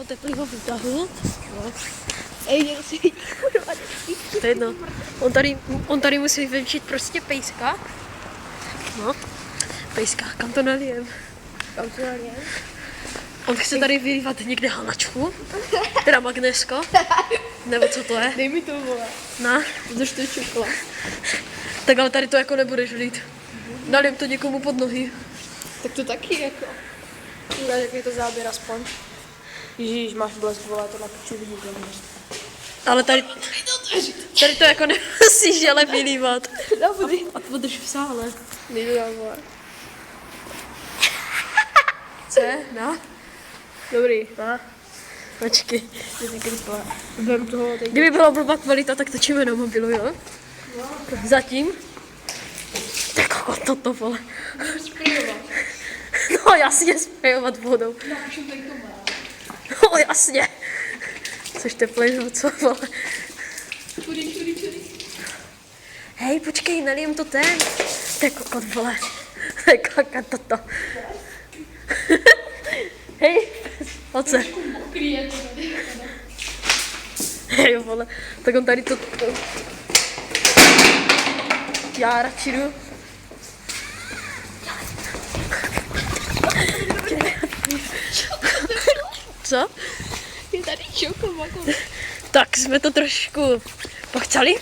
Teplýho vytahu. No. Ej, měl si kurva. To je jedno. On tady musí venčit prostě pejska. No. Pejska, kam to nalijem? Kam to nalijem? On chce tady vylívat někde halačku. Teda magnésko. Nebo co to je? Dej mi to, vole. Na. Drž to čokla. Tak ale tady to jako nebudeš lít. Nalijem to někomu pod nohy. Tak to taky jako. Ukáž, jak je to záběr aspoň. Ježíš, máš blesk, vole, to na piču vidí. Ale tady to jako nemusíš ale vylívat. Dá vody. A podrž v sále. Nejdu dám, vole. Co je? Na? Dobrý, no. Počkej. Vem toho teď. Kdyby byla blbá kvalita, tak točíme na mobilu, jo? No. Zatím. Tak toto, vole. Můžu sprejovat. No jasně, sprejovat vodou. Napíšu tady to má. No jasně. Což teplej, no co, vole. Čudy. Hej, počkej, nalijem to ten. To je kokot, vole. To je kokot toto. Hej, pojď se. Mokrý je to tady. Hej, vole. Tak on tady to... Já radši jdu. Co? Je tady čokomako. Tak jsme to trošku pochcali.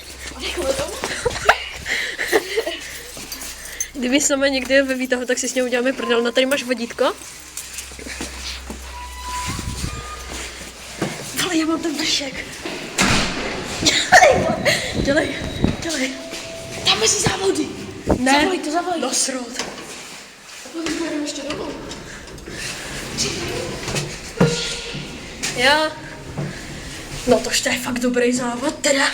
Kdyby jsme někde ve výtahu, tak si s ním uděláme prdel. No tady máš vodítko. Ale já mám ten vršek. Dělej. Dáme si závody. Ne. Zavolej. Nasrod. Potom pojedeme ještě domů. Já. No tož to je fakt dobrý závod teda.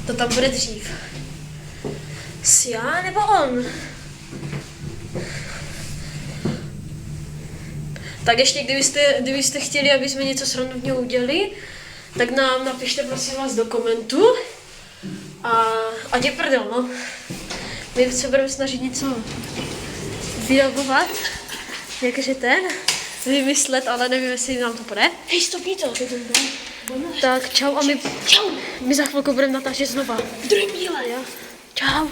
To tam bude dřív. Já nebo on? Tak ještě kdybyste chtěli, aby jsme něco srandovního udělali, tak nám napište prosím vás do komentu. A ať je prdel, no. My se budeme snažit něco vyrobovat, jakože vymyslet, ale nevím, jestli nám to půjde. Hej, stopni to. Tak čau a my za chvilku budeme natáčet znova. V druhém díle, jo. Čau.